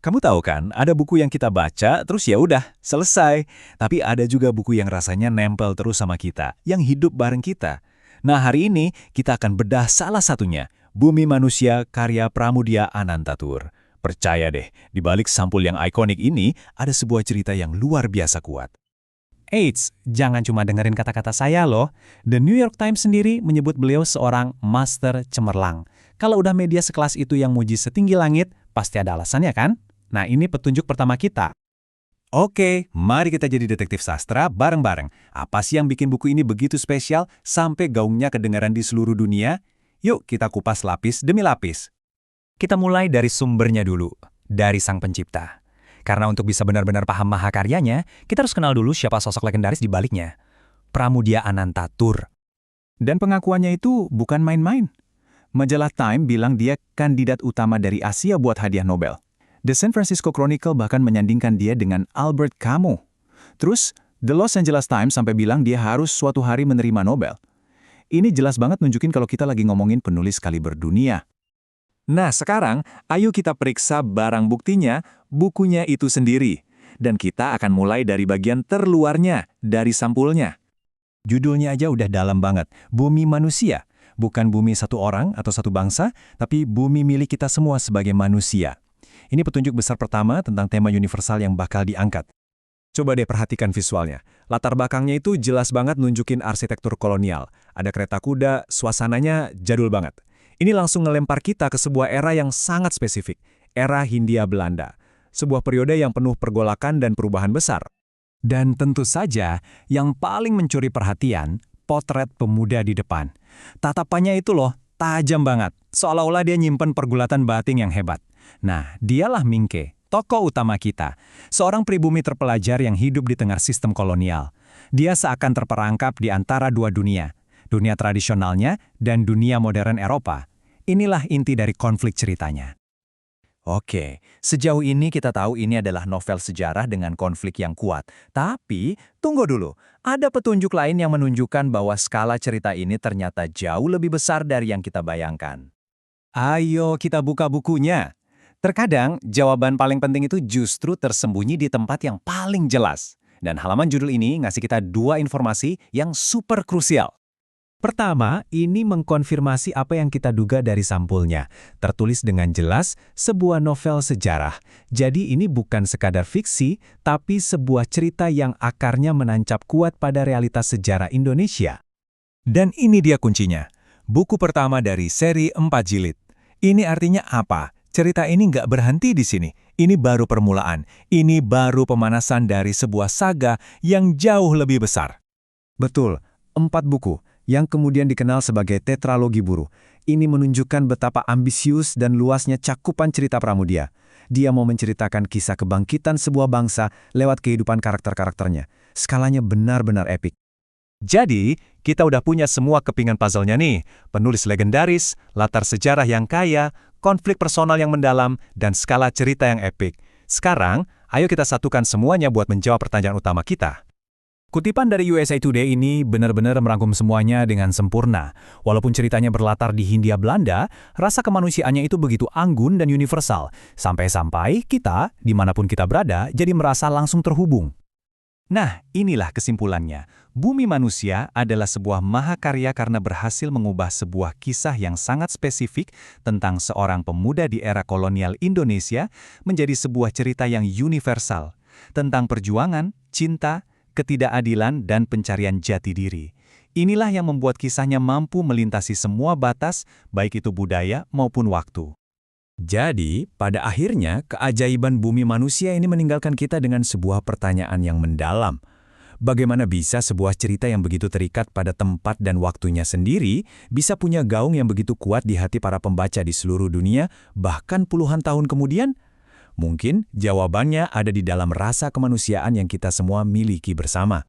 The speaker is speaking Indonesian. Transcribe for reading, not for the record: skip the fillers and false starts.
Kamu tahu kan, ada buku yang kita baca, terus ya udah, selesai. Tapi ada juga buku yang rasanya nempel terus sama kita, yang hidup bareng kita. Nah, hari ini kita akan bedah salah satunya, Bumi Manusia karya Pramudia Anantatur. Percaya deh, di balik sampul yang ikonik ini, ada sebuah cerita yang luar biasa kuat. Eits, jangan cuma dengerin kata-kata saya loh. The New York Times sendiri menyebut beliau seorang master cemerlang. Kalau udah media sekelas itu yang muji setinggi langit, pasti ada alasannya kan? Nah, ini petunjuk pertama kita. Oke, mari kita jadi detektif sastra bareng-bareng. Apa sih yang bikin buku ini begitu spesial sampai gaungnya kedengaran di seluruh dunia? Yuk kita kupas lapis demi lapis. Kita mulai dari sumbernya dulu, dari sang pencipta. Karena untuk bisa benar-benar paham mahakaryanya, kita harus kenal dulu siapa sosok legendaris di baliknya. Pramudia Anantatur. Dan pengakuannya itu bukan main-main. Majalah Time bilang dia kandidat utama dari Asia buat hadiah Nobel. The San Francisco Chronicle bahkan menyandingkan dia dengan Albert Camus. Terus, The Los Angeles Times sampai bilang dia harus suatu hari menerima Nobel. Ini jelas banget nunjukin kalau kita lagi ngomongin penulis kaliber dunia. Nah, sekarang ayo kita periksa barang buktinya, bukunya itu sendiri. Dan kita akan mulai dari bagian terluarnya, dari sampulnya. Judulnya aja udah dalam banget, Bumi Manusia. Bukan bumi satu orang atau satu bangsa, tapi bumi milik kita semua sebagai manusia. Ini petunjuk besar pertama tentang tema universal yang bakal diangkat. Coba deh perhatikan visualnya. Latar belakangnya itu jelas banget nunjukin arsitektur kolonial. Ada kereta kuda, suasananya jadul banget. Ini langsung ngelempar kita ke sebuah era yang sangat spesifik, era Hindia Belanda. Sebuah periode yang penuh pergolakan dan perubahan besar. Dan tentu saja, yang paling mencuri perhatian, potret pemuda di depan. Tatapannya itu loh, tajam banget. Seolah-olah dia nyimpen pergulatan batin yang hebat. Nah, dialah Mingke, tokoh utama kita. Seorang pribumi terpelajar yang hidup di tengah sistem kolonial. Dia seakan terperangkap di antara dua dunia. Dunia tradisionalnya dan dunia modern Eropa. Inilah inti dari konflik ceritanya. Oke, sejauh ini kita tahu ini adalah novel sejarah dengan konflik yang kuat. Tapi, tunggu dulu. Ada petunjuk lain yang menunjukkan bahwa skala cerita ini ternyata jauh lebih besar dari yang kita bayangkan. Ayo kita buka bukunya. Terkadang, jawaban paling penting itu justru tersembunyi di tempat yang paling jelas. Dan halaman judul ini ngasih kita dua informasi yang super krusial. Pertama, ini mengkonfirmasi apa yang kita duga dari sampulnya. Tertulis dengan jelas, sebuah novel sejarah. Jadi ini bukan sekadar fiksi, tapi sebuah cerita yang akarnya menancap kuat pada realitas sejarah Indonesia. Dan ini dia kuncinya. Buku pertama dari seri 4 jilid. Ini artinya apa? Cerita ini nggak berhenti di sini. Ini baru permulaan. Ini baru pemanasan dari sebuah saga yang jauh lebih besar. Betul, 4 buku yang kemudian dikenal sebagai tetralogi buruh. Ini menunjukkan betapa ambisius dan luasnya cakupan cerita Pramudia. Dia mau menceritakan kisah kebangkitan sebuah bangsa lewat kehidupan karakter-karakternya. Skalanya benar-benar epik. Jadi, kita udah punya semua kepingan puzzle-nya nih. Penulis legendaris, latar sejarah yang kaya, konflik personal yang mendalam, dan skala cerita yang epik. Sekarang, ayo kita satukan semuanya buat menjawab pertanyaan utama kita. Kutipan dari USA Today ini benar-benar merangkum semuanya dengan sempurna. Walaupun ceritanya berlatar di Hindia Belanda, rasa kemanusiaannya itu begitu anggun dan universal. Sampai-sampai kita, dimanapun kita berada, jadi merasa langsung terhubung. Nah, inilah kesimpulannya. Bumi Manusia adalah sebuah mahakarya karena berhasil mengubah sebuah kisah yang sangat spesifik tentang seorang pemuda di era kolonial Indonesia menjadi sebuah cerita yang universal. Tentang perjuangan, cinta, ketidakadilan, dan pencarian jati diri. Inilah yang membuat kisahnya mampu melintasi semua batas, baik itu budaya maupun waktu. Jadi, pada akhirnya, keajaiban Bumi Manusia ini meninggalkan kita dengan sebuah pertanyaan yang mendalam. Bagaimana bisa sebuah cerita yang begitu terikat pada tempat dan waktunya sendiri bisa punya gaung yang begitu kuat di hati para pembaca di seluruh dunia, bahkan puluhan tahun kemudian? Mungkin jawabannya ada di dalam rasa kemanusiaan yang kita semua miliki bersama.